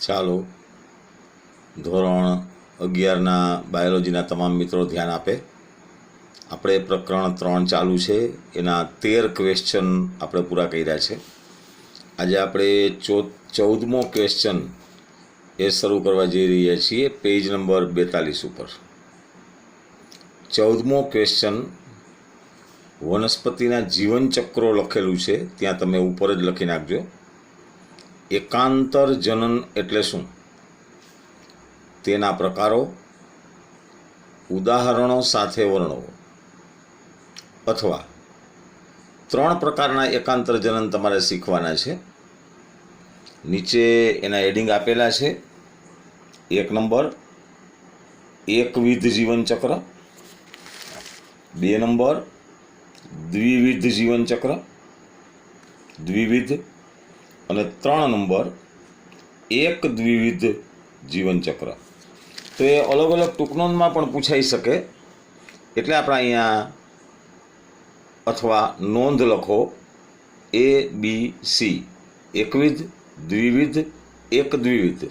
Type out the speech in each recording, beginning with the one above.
ચાલો ધોરણ 11ના બાયોલોજીના તમામ મિત્રો ધ્યાન આપે. આપણે પ્રકરણ 3 ચાલુ છે, એના 13 ક્વેશ્ચન આપણે પૂરા કર્યા છે. આજે આપણે 14મો ક્વેશ્ચન એ શરૂ કરવા જઈ રહ્યા છીએ પેજ નંબર 42 ઉપર. 14મો ક્વેશ્ચન વનસ્પતિના જીવનચક્રો લખેલું છે, ત્યાં તમે ઉપર જ લખી નાખજો. એકાંતર જનન એટલે શું, તેના પ્રકારો, ઉદાહરણો સાથે વર્ણવો. અથવા 3 પ્રકારના એકાંતર જનન તમારે શીખવાના છે. નીચે એના હેડિંગ આપેલા છે. 1 નંબર એકવિધ જીવનચક્ર, 2 નંબર દ્વિવિધ જીવનચક્ર, દ્વિવિધ, અને 3 નંબર એક દ્વિવિધ જીવનચક્ર. તો એ અલગ અલગ ટૂંકનોંધમાં પણ પૂછાઈ શકે, એટલે આપણે અહીંયા અથવા નોંધ લખો ABC, એકવિધ, દ્વિવિધ, એક દ્વિવિધ.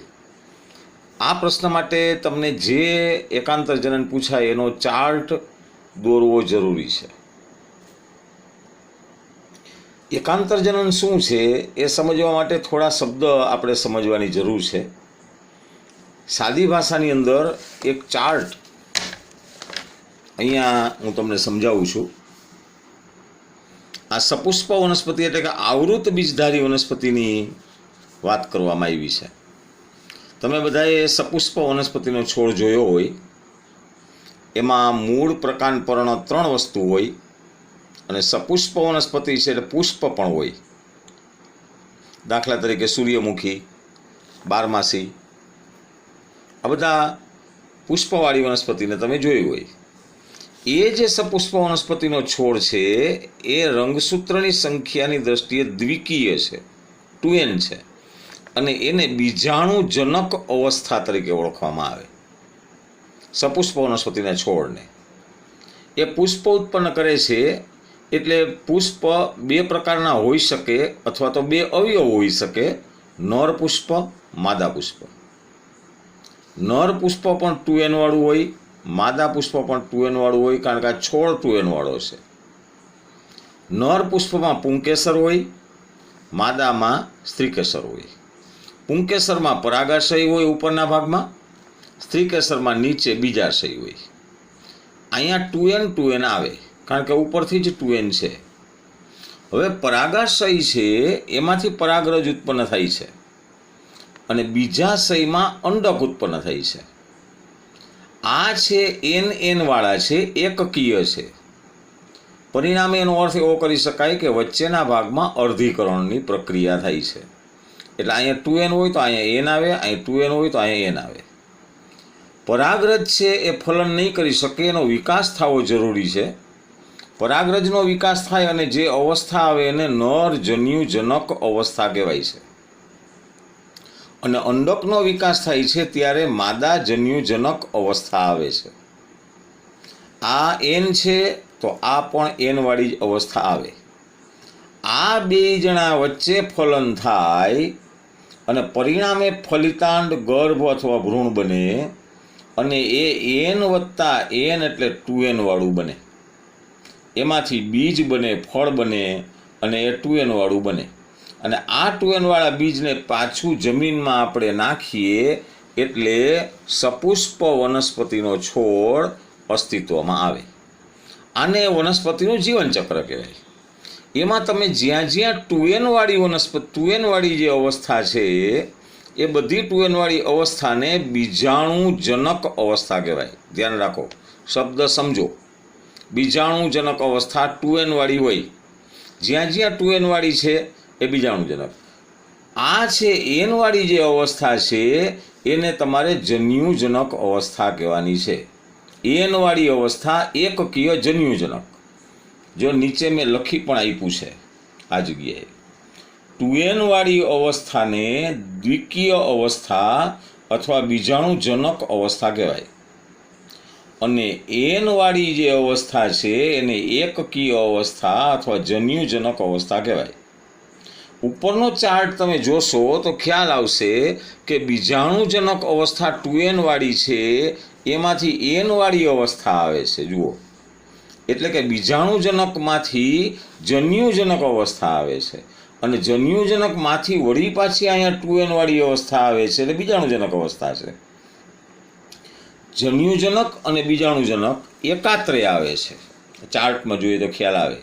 આ પ્રશ્ન માટે તમને જે એકાંતર જનન પૂછાય એનો ચાર્ટ દોરવો જરૂરી છે. એકાંતર જનન શું છે એ સમજવા માટે થોડા શબ્દ આપણે સમજવાની જરૂર છે. સાદી ભાષાની અંદર એક ચાર્ટ અહીંયા હું તમને સમજાવું છું. આ સપુષ્પ વનસ્પતિ એટલે કે આવૃત બીજધારી વનસ્પતિની વાત કરવામાં આવી છે. તમે બધાએ સપુષ્પ વનસ્પતિનો છોડ જોયો હોય. એમાં મૂળ, પ્રકાંડ, પર્ણ 3 વસ્તુ હોય, અને સપુષ્પ વનસ્પતિ છે એટલે પુષ્પ પણ હોય. દાખલા તરીકે સૂર્યમુખી, બારમાસી, આ બધા પુષ્પવાળી વનસ્પતિને તમે જોયું હોય. એ જે સપુષ્પ વનસ્પતિનો છોડ છે એ રંગસૂત્રની સંખ્યાની દ્રષ્ટિએ દ્વિકીય છે, 2n છે, અને એને બીજાણુજનક અવસ્થા તરીકે ઓળખવામાં આવે. સપુષ્પ વનસ્પતિના છોડને એ પુષ્પ ઉત્પન્ન કરે છે, એટલે પુષ્પ 2 પ્રકારના હોઈ શકે, અથવા તો 2 અવયવ હોઈ શકે. નર પુષ્પ, માદા પુષ્પ. નર પુષ્પ પણ 2n વાળું હોય, માદા પુષ્પ પણ 2n વાળું હોય, કારણ કે આ છોડ 2n વાળો છે. નર પુષ્પમાં પુંકેસર હોય, માદામાં સ્ત્રીકેસર હોય. પુંકેસરમાં પરાગાશય હોય ઉપરના ભાગમાં, સ્ત્રીકેસરમાં નીચે બીજાશય હોય. અહીંયા 2n આવે, કારણ કે ઉપરથી જ 2n છે. હવે પરાગાશય છે એમાંથી પરાગરજ ઉત્પન્ન થાય છે, અને બીજાશયમાં અંડક ઉત્પન્ન થાય છે. આ છે NN વાળા છે, એકકીય છે. પરિણામે એનો અર્થ એવો કરી શકાય કે વચ્ચેના ભાગમાં અર્ધીકરણની પ્રક્રિયા થાય છે. એટલે અહીંયા 2n હોય તો અહીંયા n આવે, અહીંયા 2n હોય તો અહીંયા n આવે. પરાગરજ છે એ ફલન નહીં કરી શકે, એનો વિકાસ થવો જરૂરી છે. પરાગરજનો વિકાસ થાય અને જે અવસ્થા આવે એને નર જન્યુજનક અવસ્થા કહેવાય છે. અને અંડકનો વિકાસ થાય છે ત્યારે માદા જન્યુજનક અવસ્થા આવે છે. આ n છે તો આ પણ n વાળી જ અવસ્થા આવે. આ 2 જણા વચ્ચે ફલન થાય અને પરિણામે ફલિતાંડ, ગર્ભ અથવા ભ્રૂણ બને, અને એ n વત્તા n એટલે 2n વાળું બને. એમાંથી બીજ બને, ફળ બને, અને એ 2n વાળું બને. અને આ 2n વાળા બીજને પાછું જમીનમાં આપણે નાખીએ એટલે સપુષ્પ વનસ્પતિનો છોડ અસ્તિત્વમાં આવે. આને વનસ્પતિનું જીવનચક્ર કહેવાય. એમાં તમે જ્યાં જ્યાં 2n વાળી વનસ્પતિ, 2n વાળી જે અવસ્થા છે એ બધી 2n વાળી અવસ્થાને બીજાણુજનક અવસ્થા કહેવાય. ધ્યાન રાખો, શબ્દ સમજો. બીજાણુજનક અવસ્થા 2n વાળી હોય. જ્યાં જ્યાં 2n વાળી છે એ બીજાણુજનક. આ છે n વાળી જે અવસ્થા છે એને તમારે જન્યુજનક અવસ્થા કહેવાની છે. n વાળી અવસ્થા એકકીય જન્યુજનક. જો નીચે મેં લખી પણ આપ્યું છે આ જગ્યાએ. 2n વાળી અવસ્થાને દ્વિકીય અવસ્થા અથવા બીજાણુજનક અવસ્થા કહેવાય. અને n વાળી જે અવસ્થા છે એને એકકીય અવસ્થા અથવા જન્યુજનક અવસ્થા કહેવાય. ઉપરનો ચાર્ટ તમે જોશો તો ખ્યાલ આવશે કે બીજાણુજનક અવસ્થા 2n વાળી છે, એમાંથી n વાળી અવસ્થા આવે છે. જુઓ, એટલે કે બીજાણુજનકમાંથી જન્યુજનક અવસ્થા આવે છે અને જન્યુજનકમાંથી વળી પાછી અહીંયા 2n વાળી અવસ્થા આવે છે, એટલે બીજાણુજનક અવસ્થા છે. જન્યુજનક અને બીજાણુજનક એકાત્રે આવે છે. ચાર્ટમાં જોઈએ તો ખ્યાલ આવે.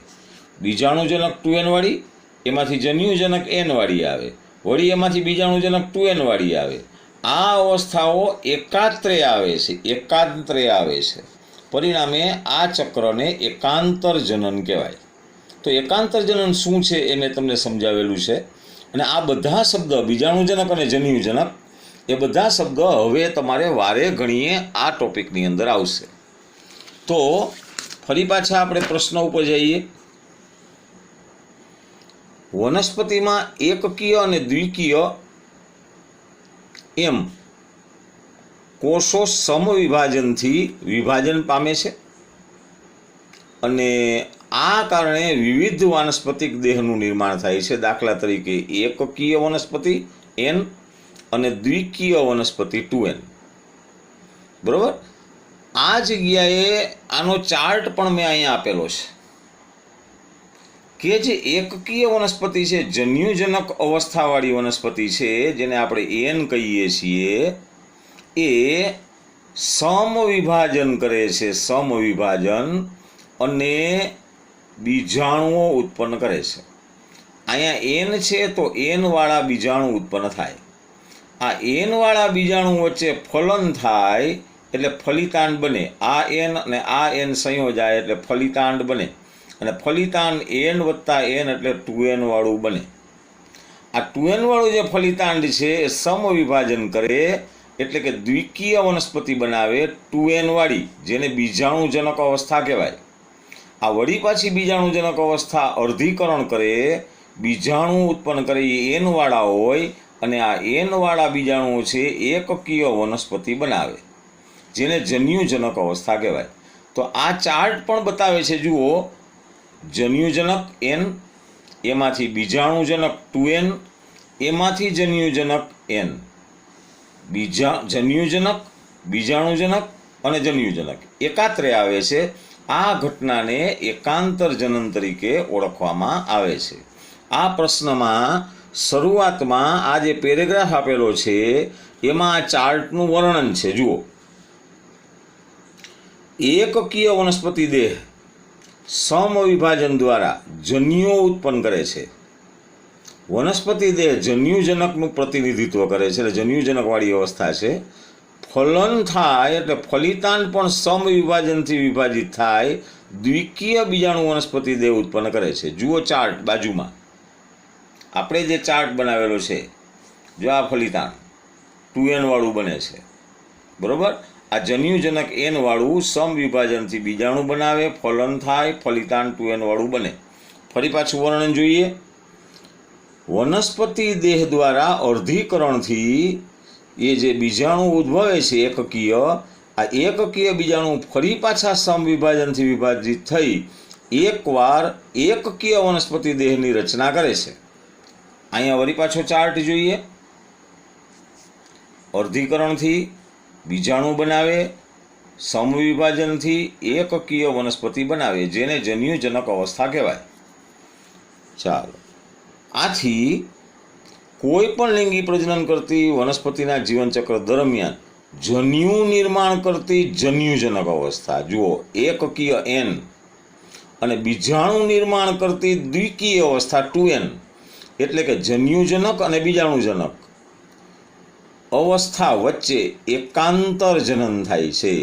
બીજાણુજનક 2n વાળી, એમાંથી જન્યુજનક n વાળી આવે, વળી એમાંથી બીજાણુજનક 2n વાળી આવે. આ અવસ્થાઓ એકાત્રે આવે છે, એકાંતરે આવે છે. પરિણામે આ ચક્રને એકાંતર જનન કહેવાય. તો એકાંતર જનન શું છે એ મેં તમને સમજાવેલું છે. અને આ બધા શબ્દ બીજાણુજનક અને જન્યુજનક એ બધા શબ્દ હવે તમારે વારે ઘણીએ આ ટોપિકની અંદર આવશે. તો ફરી પાછા આપણે પ્રશ્ન ઉપર જઈએ. વનસ્પતિમાં એકકીય અને દ્વિકીય એમ કોષો સમવિભાજનથી વિભાજન પામે છે અને આ કારણે વિવિધ વાનસ્પતિક દેહનું નિર્માણ થાય છે. દાખલા તરીકે એકકીય વનસ્પતિ n અને દ્વિકીય વનસ્પતિ 2n. બરાબર? આ જગ્યાએ આનો ચાર્ટ પણ મેં અહીંયા આપેલો છે કે જે એકકીય વનસ્પતિ છે, જન્યુજનક અવસ્થાવાળી વનસ્પતિ છે, જેને આપણે n કહીએ છીએ, એ સમવિભાજન કરે છે, સમવિભાજન, અને બીજાણુઓ ઉત્પન્ન કરે છે. અહીંયા n છે તો n વાળા બીજાણુ ઉત્પન્ન થાય. આ n વાળા બીજાણુ વચ્ચે ફલન થાય એટલે ફલિતાંડ બને. આ n અને આ n સંયોજાય એટલે ફલિતાંડ બને, અને ફલિતાંડ n વત્તા n એટલે 2n વાળું બને. આ 2n વાળું જે ફલિતાંડ છે એ સમવિભાજન કરે એટલે કે દ્વિકીય વનસ્પતિ બનાવે 2n વાળી, જેને બીજાણુજનક અવસ્થા કહેવાય. આ વળી પાછી બીજાણુજનક અવસ્થા અર્ધીકરણ કરે, બીજાણુ ઉત્પન્ન કરે એ n વાળા હોય, અને આ n વાળા બીજાણુઓ છે એકકીય વનસ્પતિ બનાવે, જેને જન્યુજનક અવસ્થા કહેવાય. તો આ ચાર્ટ પણ બતાવે છે. જુઓ, જન્યુજનક n, એમાંથી બીજાણુજનક 2n, એમાંથી જન્યુજનક n, જન્યુજનક, બીજાણુજનક અને જન્યુજનક એકાત્રે આવે છે. આ ઘટનાને એકાંતર જનન તરીકે ઓળખવામાં આવે છે. આ પ્રશ્નમાં શરૂઆતમાં આ જે પેરેગ્રાફ આપેલો છે એમાં આ ચાર્ટનું વર્ણન છે. જુઓ, એકકીય વનસ્પતિ દેહ સમવિભાજન દ્વારા જન્યુઓ ઉત્પન્ન કરે છે. વનસ્પતિ દેહ જન્યુજનકનું પ્રતિનિધિત્વ કરે છે, એટલે જન્યુજનકવાળી અવસ્થા છે. ફલન થાય એટલે ફલિતાંડ પણ સમવિભાજનથી વિભાજિત થાય, દ્વિકીય બીજાણુ વનસ્પતિ દેહ ઉત્પન્ન કરે છે. જુઓ ચાર્ટ બાજુમાં, આપણે જે ચાર્ટ બનાવેલો છે, જો આ ફલિતાંડ 2n વાળું બને છે. બરાબર? આ જન્યુજનક n વાળું સમવિભાજનથી બીજાણુ બનાવે, ફલન થાય, ફલિતાંડ 2n વાળું બને. ફરી પાછું વર્ણન જોઈએ. વનસ્પતિ દેહ દ્વારા અર્ધીકરણથી એ જે બીજાણુ ઉદ્ભવે છે એકકીય, આ એકકીય બીજાણુ ફરી પાછા સમવિભાજનથી વિભાજિત થઈ એકવાર એકકીય વનસ્પતિ દેહની રચના કરે છે. અહીંયા વળી પાછો ચાર્ટ જોઈએ. અર્ધીકરણથી બીજાણુ બનાવે, સમવિભાજનથી એકકીય વનસ્પતિ બનાવે, જેને જન્યુજનક અવસ્થા કહેવાય. ચાલો, આથી કોઈ પણ લિંગી પ્રજનન કરતી વનસ્પતિના જીવનચક્ર દરમિયાન જન્યુ નિર્માણ કરતી જન્યુજનક અવસ્થા, જુઓ, એકકીય n, અને બીજાણુ નિર્માણ કરતી દ્વિકીય અવસ્થા 2n, એટલે કે જન્યુજનક અને બીજાણુજનક અવસ્થા વચ્ચે એકાંતર જનન થાય છે.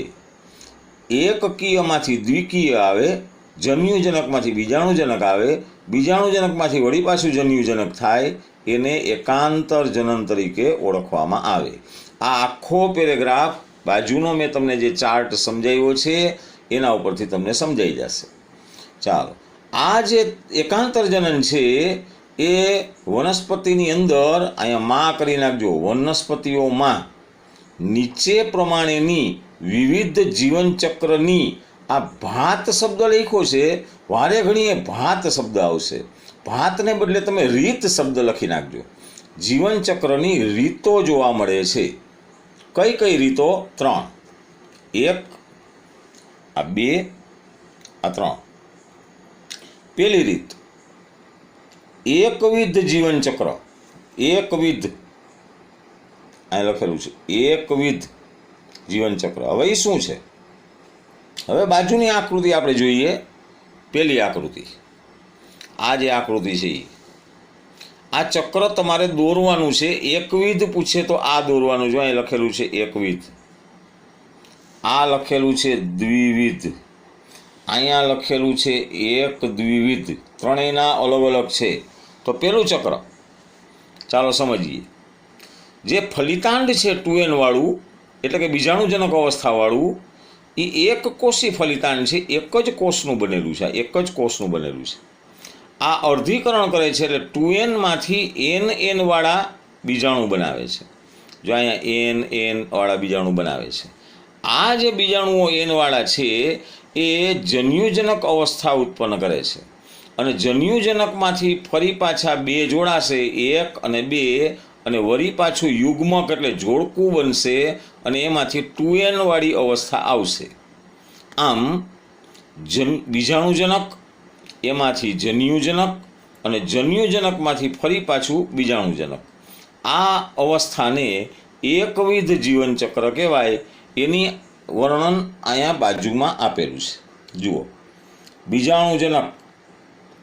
એકકીયમાંથી દ્વિકીય આવે, જન્યુજનકમાંથી બીજાણુજનક આવે, બીજાણુજનકમાંથી વળી પાછું જન્યુજનક થાય, એને એકાંતર જનન તરીકે ઓળખવામાં આવે. આ આખો પેરેગ્રાફ બાજુનો મેં તમને જે ચાર્ટ સમજાવ્યો છે એના ઉપરથી તમને સમજાઈ જશે. ચાલો, આ જે એકાંતર જનન છે એ વનસ્પતિની અંદર, અહીંયા માં કરી નાખજો, વનસ્પતિઓમાં નીચે પ્રમાણેની વિવિધ જીવનચક્રની, આ ભાત શબ્દ લખ્યો છે, વારે ઘડીએ ભાત શબ્દ આવશે. ભાતને બદલે તમે રીત શબ્દ લખી નાખજો. જીવનચક્રની રીતો જોવા મળે છે. કઈ કઈ રીતો? 3. 1, આ 2, આ 3. પહેલી રીત, એકવિધ જીવનચક્ર. એકવિધ, અહીં લખેલું છે એકવિધ જીવનચક્ર. હવે એ શું છે? હવે બાજુની આકૃતિ આપણે જોઈએ. પહેલી આકૃતિ, આ જે આકૃતિ છે આ ચક્ર તમારે દોરવાનું છે. એકવિધ પૂછે તો આ દોરવાનું. જો અહીં લખેલું છે એકવિધ, આ લખેલું છે દ્વિવિધ, અહીંયા લખેલું છે એક દ્વિવિધ. ત્રણેયના અલગ અલગ છે. તો પેલું ચક્ર ચાલો સમજીએ. જે ફલિતાંડ છે 2n વાળું, એટલે કે બીજાણુજનક અવસ્થાવાળું, એ એક કોષી ફલિતાંડ છે. એક જ કોષનું બનેલું છે. એક જ કોષનું બનેલું છે. આ અર્ધીકરણ કરે છે એટલે 2n માંથી n વાળા બીજાણુ બનાવે છે. જો અહીંયા n વાળા બીજાણુ બનાવે છે. આ જે બીજાણુઓ n વાળા છે એ જન્યુજનક અવસ્થા ઉત્પન્ન કરે છે. અને જન્યુજનકમાંથી ફરી પાછા 2 જોડાશે, 1 અને 2, અને વળી પાછું યુગ્મક એટલે જોડકું બનશે, અને એમાંથી 2n વાળી અવસ્થા આવશે. આમ બીજાણુજનક, એમાંથી જન્યુજનક, અને જન્યુજનકમાંથી ફરી પાછું બીજાણુજનક. આ અવસ્થાને એકવિધ જીવનચક્ર કહેવાય. એની વર્ણન અહીંયા બાજુમાં આપેલું છે. જુઓ, બીજાણુજનક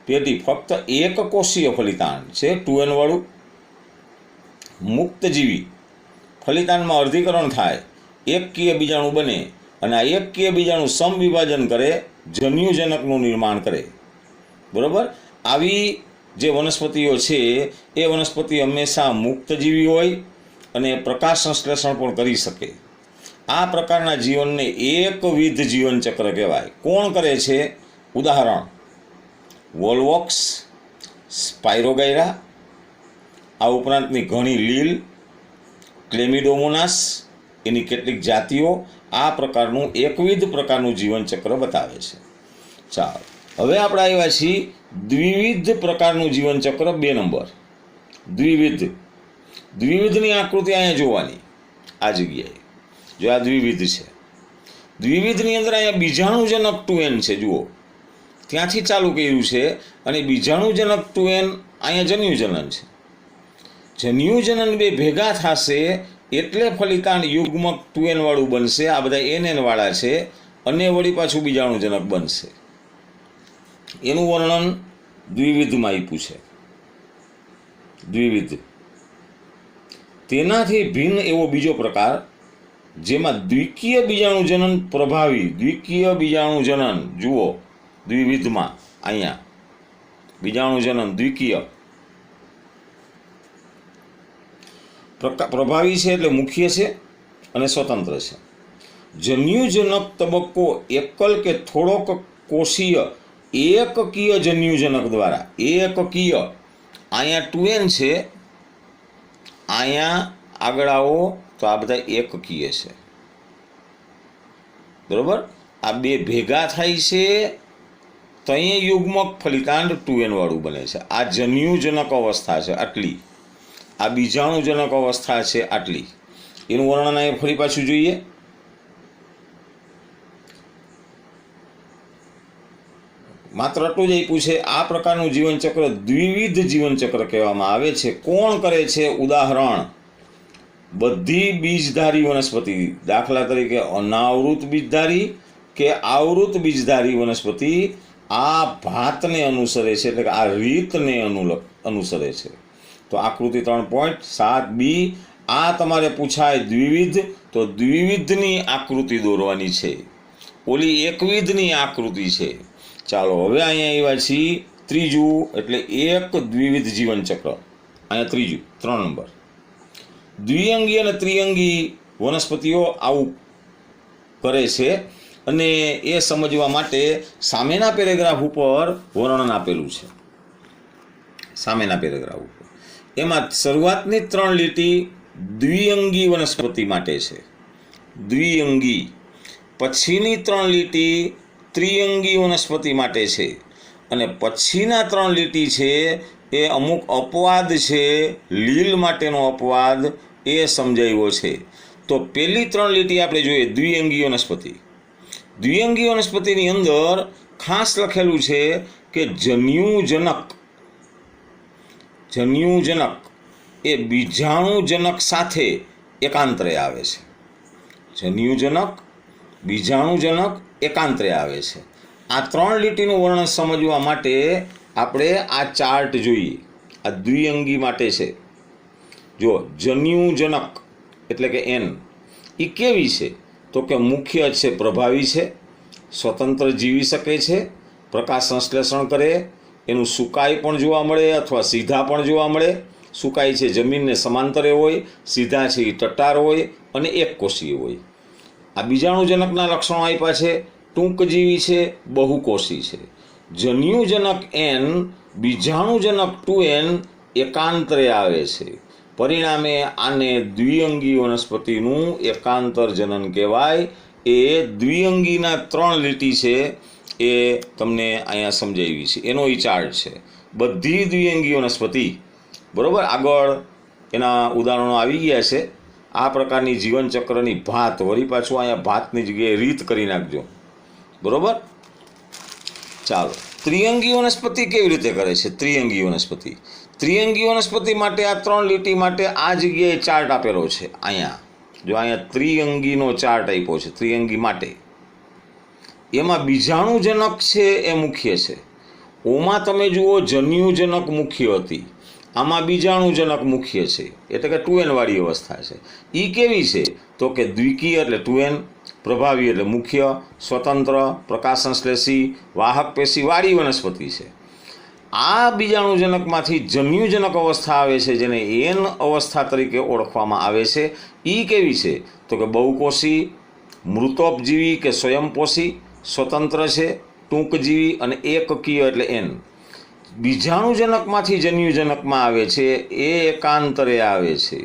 પેટી ફક્ત એક કોષીય ફલિતાંડ છે 2n વાળું. મુક્તજીવી ફલિતાંડમાં અર્ધીકરણ થાય, એકકીય બીજાણુ બને, અને આ એકકીય બીજાણુ સમવિભાજન કરે, જન્યુજનકનું નિર્માણ કરે. બરાબર? આવી જે વનસ્પતિઓ છે એ વનસ્પતિ હંમેશા મુક્તજીવી હોય અને પ્રકાશ સંશ્લેષણ પણ કરી શકે. આ પ્રકારના જીવનને એકવિધ જીવનચક્ર કહેવાય. કોણ કરે છે? ઉદાહરણ, વોલવોક્સ, સ્પાયરોગાયરા, આ ઉપરાંતની ઘણી લીલ, ક્લેમિડોમોનાસ, એની કેટલીક જાતિઓ આ પ્રકારનું એકવિધ પ્રકારનું જીવનચક્ર બતાવે છે. ચાલો, હવે આપણે આવ્યા છીએ દ્વિવિધ પ્રકારનું જીવનચક્ર 2 નંબર. દ્વિવિધની આકૃતિ અહીંયા જોવાની. આ જગ્યાએ જો આ દ્વિવિધ છે. દ્વિવિધની અંદર અહીંયા બીજાણુજનક 2n છે. જુઓ, ત્યાંથી ચાલુ કર્યું છે, અને બીજાણુજનક 2n અહીંયા જન્યુજનન છે. જન્યુજનન 2 ભેગા થશે એટલે ફલિતાંડ યુગ્મક 2n વાળું બનશે. આ બધા nn વાળા છે, અને વળી પાછું બીજાણુજનક બનશે. એનું વર્ણન દ્વિવિધમાં આપ્યું છે. દ્વિવિધ તેનાથી ભિન્ન એવો બીજો પ્રકાર, જેમાં દ્વિકીય બીજાણુજનન પ્રભાવી. દ્વિકીય બીજાણુજનન જુઓ, દ્વિવિધમાં અહીંયા બીજાણુજનન દ્વિકીય પ્રભાવી છે, એટલે મુખ્ય છે અને સ્વતંત્ર છે. જન્યુજનક તબક્કો એકલ કે થોડોક કોષીય એકકીય જન્યુજનક દ્વારા. એકકીય, અહીંયા 2n છે, અહીંયા આગળ આવો તો આ બધા એકકીય છે. બરાબર? આ 2 ભેગા થાય છે તો અહીંયા યુગ્મક ફલિતાંડ 2n વાળું બને છે. આ જન્યુજનક અવસ્થા છે આટલી, આ બીજાણુજનક અવસ્થા છે આટલી. એનું વર્ણન અહીંયા ફરી પાછું જોઈએ. માત્ર આટલું જ આપ્યું છે. આ પ્રકારનું જીવનચક્ર દ્વિવિધ જીવનચક્ર કહેવામાં આવે છે. કોણ કરે છે? ઉદાહરણ, બધી બીજધારી વનસ્પતિ, દાખલા તરીકે અનાવૃત બીજધારી કે આવૃત બીજધારી વનસ્પતિ આ ભાતને અનુસરે છે, એટલે કે આ રીતને અનુસરે છે. તો આકૃતિ 3.7b, આ તમારે પૂછાય દ્વિવિધ, તો દ્વિવિધની આકૃતિ દોરવાની છે. ઓલી એકવિધની આકૃતિ છે. ચાલો, હવે અહીંયા આવ્યા છીએ ત્રીજું, એટલે એક દ્વિવિધ જીવનચક્ર. અહીંયા ત્રીજું 3 નંબર. દ્વિઅંગી અને ત્રિઅંગી વનસ્પતિઓ આવું કરે છે, અને એ સમજવા માટે સામેના પેરેગ્રાફ ઉપર વર્ણન આપેલું છે. સામેના પેરેગ્રાફ ઉપર એમાં શરૂઆતની 3 લીટી દ્વિઅંગી વનસ્પતિ માટે છે. દ્વિઅંગી. પછીની 3 લીટી ત્રિઅંગી વનસ્પતિ માટે છે, અને પછીના 3 લીટી છે એ અમુક અપવાદ છે, લીલ માટેનો અપવાદ એ સમજાવ્યો છે. તો પહેલી 3 લીટી આપણે જોઈએ, દ્વિઅંગી વનસ્પતિ. દ્વિઅંગી વનસ્પતિની અંદર ખાસ લખેલું છે કે જન્યુજનક એ બીજાણુજનક સાથે એકાંતરે આવે છે. જન્યુજનક, બીજાણુજનક એકાંતરે આવે છે. આ 3 લીટીનું વર્ણન સમજવા માટે આપણે આ ચાર્ટ જોઈએ. આ દ્વિઅંગી માટે છે. જો જન્યુજનક એટલે કે એન, એ કેવી છે? તો કે મુખ્ય છે, પ્રભાવી છે, સ્વતંત્ર જીવી શકે છે, પ્રકાશ સંશ્લેષણ કરે, એનું સુકાઈ પણ જોવા મળે અથવા સીધા પણ જોવા મળે. સુકાઈ છે જમીનને સમાંતરે હોય, સીધા છે એ ટટ્ટાર હોય અને એકકોષીય હોય. આ બીજાણુજનકના લક્ષણો આપ્યા છે. ટૂંકજીવી છે, બહુકોષી છે. જન્યુજનક એન, બીજાણુજનક 2n એકાંતરે આવે છે. પરિણામે આને દ્વિઅંગી વનસ્પતિનું એકાંતર જનન કહેવાય. એ દ્વિઅંગીના 3 લીટી છે એ તમને અહીંયા સમજાવી છે. એનો એ ચાર્ટ છે. બધી દ્વિઅંગી વનસ્પતિ, બરાબર, આગળ એના ઉદાહરણો આવી ગયા છે. આ પ્રકારની જીવનચક્રની ભાત, વળી પાછું અહીંયા ભાતની જગ્યાએ રીત કરી નાખજો, બરાબર. ચાલો, ત્રિઅંગી વનસ્પતિ કેવી રીતે કરે છે? ત્રિઅંગી વનસ્પતિ માટે આ 3 લીટી માટે આ જગ્યાએ ચાર્ટ આપેલો છે. અહીંયા જો, અહીંયા ત્રિઅંગીનો ચાર્ટ આપ્યો છે. ત્રિઅંગી માટે એમાં બીજાણુજનક છે એ મુખ્ય છે. ઓમાં તમે જુઓ જન્યુજનક મુખ્ય હતી, આમાં બીજાણુજનક મુખ્ય છે, એટલે કે 2n વાળી અવસ્થા છે. એ કેવી છે? તો કે દ્વિકીય એટલે 2n, પ્રભાવી એટલે મુખ્ય, સ્વતંત્ર, પ્રકાશ સંશ્લેષી, વાહક પેશી વાળી વનસ્પતિ છે. આ બીજાણુજનકમાંથી જન્યુજનક અવસ્થા આવે છે, જેને એન અવસ્થા તરીકે ઓળખવામાં આવે છે. એ કેવી છે? તો કે બહુકોષી, મૃતોપજીવી કે સ્વયંપોષી, સ્વતંત્ર છે, ટૂંકજીવી અને એકકીય એટલે એન. બીજાણુજનકમાંથી જન્યુજનકમાં આવે છે એ એકાંતરે આવે છે.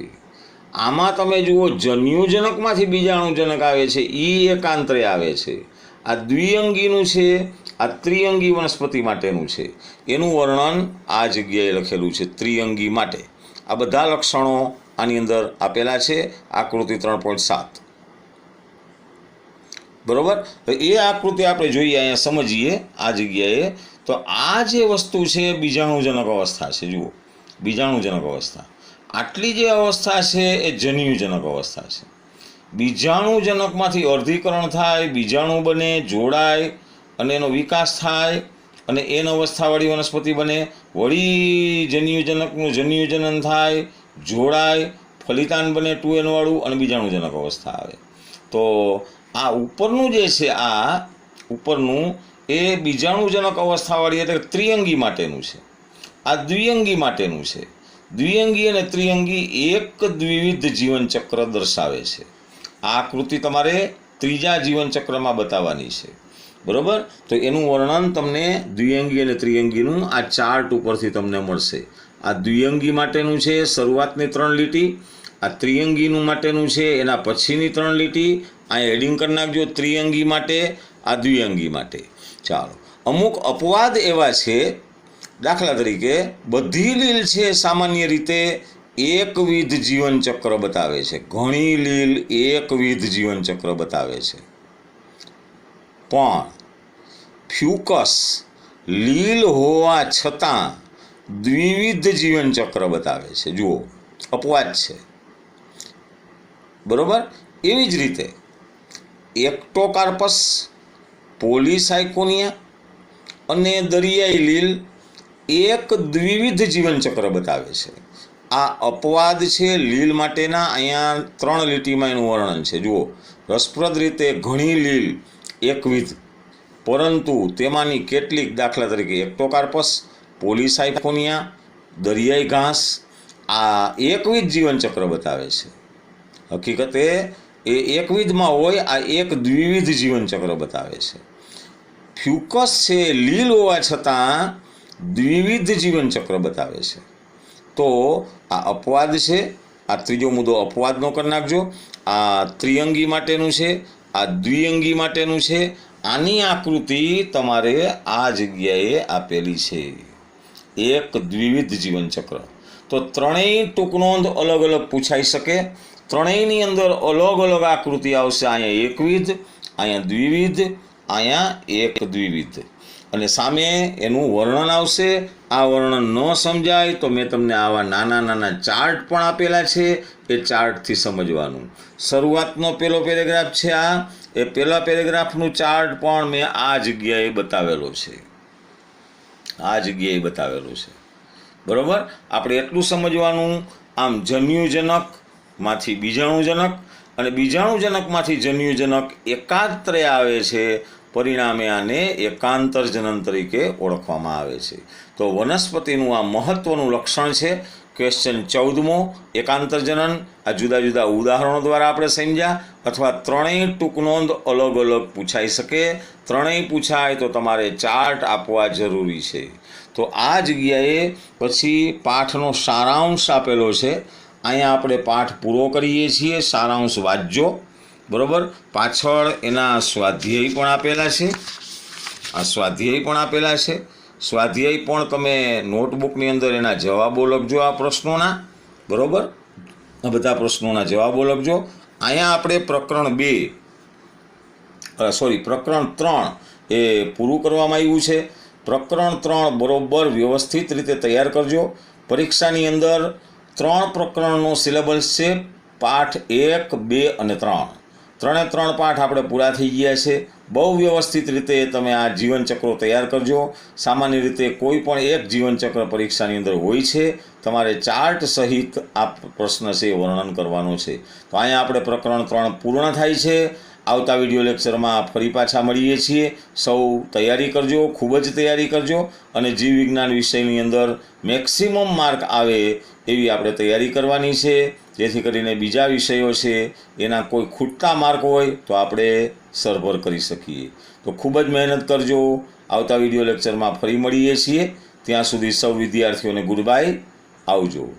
આમાં તમે જુઓ જન્યુજનકમાંથી બીજાણુજનક આવે છે એ એકાંતરે આવે છે. આ દ્વિઅંગીનું છે, આ ત્રિઅંગી વનસ્પતિ માટેનું છે. એનું વર્ણન આ જગ્યાએ લખેલું છે ત્રિઅંગી માટે. આ બધા લક્ષણો આની અંદર આપેલા છે, આકૃતિ 3.7, બરાબર. તો એ આકૃતિ આપણે જોઈએ, અહીંયા સમજીએ આ જગ્યાએ. તો આ જે વસ્તુ છે બીજાણુજનક અવસ્થા છે. જુઓ, બીજાણુજનક અવસ્થા. આટલી જે અવસ્થા છે એ જન્યુજનક અવસ્થા છે. બીજાણુજનકમાંથી અર્ધીકરણ થાય, બીજાણુ બને, જોડાય અને એનો વિકાસ થાય અને એન અવસ્થાવાળી વનસ્પતિ બને. વળી જન્યુજનકનું જન્યુજનન થાય, જોડાય, ફલિતાન બને 2n વાળું અને બીજાણુજનક અવસ્થા આવે. તો આ ઉપરનું જે છે, આ ઉપરનું એ બીજાણુજનક અવસ્થાવાળી એટલે ત્રિઅંગી માટેનું છે. આ દ્વિઅંગી માટેનું છે. દ્વિઅંગી અને ત્રિઅંગી એક દ્વિવિધ જીવનચક્ર દર્શાવે છે. આ આકૃતિ તમારે ત્રીજા જીવનચક્રમાં બતાવવાની છે, બરાબર. તો એનું વર્ણન તમને દ્વિઅંગી અને ત્રિઅંગીનું આ ચાર્ટ ઉપરથી તમને મળશે. આ દ્વિઅંગી માટેનું છે, શરૂઆતની 3 લીટી. આ ત્રિઅંગીનું માટેનું છે, એના પછીની 3 લીટી. અહીંયા એડિંગ કરી નાખજો, ત્રિઅંગી માટે, આ દ્વિઅંગી માટે. ચાલો, અમુક અપવાદ એવા છે, દાખલા તરીકે બધી લીલ છે સામાન્ય રીતે એકવિધ જીવનચક્ર બતાવે છે. ઘણી લીલ એકવિધ જીવનચક્ર બતાવે છે. પણ ફ્યુકસ લીલ હોવા છતાં દ્વિવિધ જીવનચક્ર બતાવે છે. જુઓ, અપવાદ છે, બરાબર. એવી જ રીતે એક્ટોકાર્પસ, પોલીસાયકોનિયા અને દરિયાઈ લીલ એક દ્વિવિધ જીવનચક્ર બતાવે છે. આ અપવાદ છે લીલ માટેના. અહીંયા 3 લીટીમાં એનું વર્ણન છે. જુઓ, રસપ્રદ રીતે ઘણી લીલ એકવિધ, પરંતુ તેમાંની કેટલીક, દાખલા તરીકે એક્ટોકાર્પસ, પોલીસાયકોનિયા, દરિયાઈ ઘાસ, આ એકવિધ જીવનચક્ર બતાવે છે. હકીકતે એ એકવિધમાં હોય, આ એક દ્વિવિધ જીવનચક્ર બતાવે છે. ફ્યુકસ છે લીલ હોવા છતાં દ્વિવિધ જીવનચક્ર બતાવે છે. તો આ અપવાદ છે. આ ત્રીજો મુદ્દો અપવાદનો કરી નાખજો. આ ત્રિઅંગી માટેનું છે, આ દ્વિઅંગી માટેનું છે, આની આકૃતિ તમારે આ જગ્યાએ આપેલી છે, એક દ્વિવિધ જીવનચક્ર. તો ત્રણેય ટૂંકનોંધ અલગ અલગ પૂછાઈ શકે. ત્રણેયની અંદર અલગ અલગ આકૃતિ આવશે. અહીંયા એકવિધ, અહીંયા દ્વિવિધ, અહીંયા એક દ્વિવિધ, અને સામે એનું વર્ણન આવશે. આ વર્ણન ન સમજાય તો મેં તમને આવા નાના નાના ચાર્ટ પણ આપેલા છે, એ ચાર્ટથી સમજવાનું. શરૂઆતનો પહેલો પેરેગ્રાફ છે આ, એ પહેલા પેરેગ્રાફનું ચાર્ટ પણ મેં આ જગ્યાએ બતાવેલો છે, આ જગ્યાએ બતાવેલો છે. બરાબર? આપણે એટલું સમજવાનું, આમ જન્યુજનકમાંથી બીજાણુજનક અને બીજાણુજનકમાંથી જન્યુજનક એકાત્રે આવે છે, પરિણામે આને એકાંતર જનન તરીકે ઓળખવામાં આવે છે. તો વનસ્પતિનું આ મહત્વનું લક્ષણ છે. ક્વેશ્ચન 14મો, એકાંતર જનન. આ જુદા જુદા ઉદાહરણો દ્વારા આપણે સમજ્યા, અથવા ત્રણેય ટૂંકનોંધ અલગ અલગ પૂછાઈ શકે. ત્રણેય પૂછાય તો તમારે ચાર્ટ આપવા જરૂરી છે. તો આ જગ્યાએ પછી પાઠનો સારાંશ આપેલો છે. અહીંયા આપણે પાઠ પૂરો કરીએ છીએ. સારાંશ વાંચજો. બરાબર? પાછળ એના સ્વાધ્યાય પણ આપેલા છે. આ સ્વાધ્યાય પણ આપેલા છે. સ્વાધ્યાય પણ તમે નોટબુકની અંદર એના જવાબો લખજો, આ પ્રશ્નોના. બરાબર? આ બધા પ્રશ્નોના જવાબો લખજો. અહીંયા આપણે પ્રકરણ 3 એ પૂરું કરવામાં આવ્યું છે. પ્રકરણ 3 બરોબર વ્યવસ્થિત રીતે તૈયાર કરજો. પરીક્ષાની અંદર 3 પ્રકરણનો સિલેબસ છે. પાઠ 1, 2 અને 3. 3 પાઠ આપણે પૂરા થઈ ગયા છે. બહુ વ્યવસ્થિત રીતે તમે આ જીવનચક્રો તૈયાર કરજો. સામાન્ય રીતે કોઈ પણ એક જીવનચક્ર પરીક્ષાની અંદર હોય છે. તમારે ચાર્ટ સહિત આ પ્રશ્ન છે એ વર્ણન કરવાનો છે. તો અહીંયા આપણે પ્રકરણ 3 પૂર્ણ થાય છે. આવતા વિડીયો લેક્ચરમાં ફરી પાછા મળીએ છીએ. સૌ તૈયારી કરજો, ખૂબ જ તૈયારી કરજો, અને જીવ વિજ્ઞાન વિષયની અંદર મેક્સિમમ માર્ક આવે એવી આપણે તૈયારી કરવાની છે, જેથી કરીને બીજા વિષયો છે એના કોઈ ખૂટતા માર્ક હોય તો આપણે સરભર કરી શકીએ. તો ખૂબ જ મહેનત કરજો. આવતા વિડીયો લેક્ચરમાં ફરી મળીએ છીએ. ત્યાં સુધી સૌ વિદ્યાર્થીઓને ગુડ બાય. આવજો.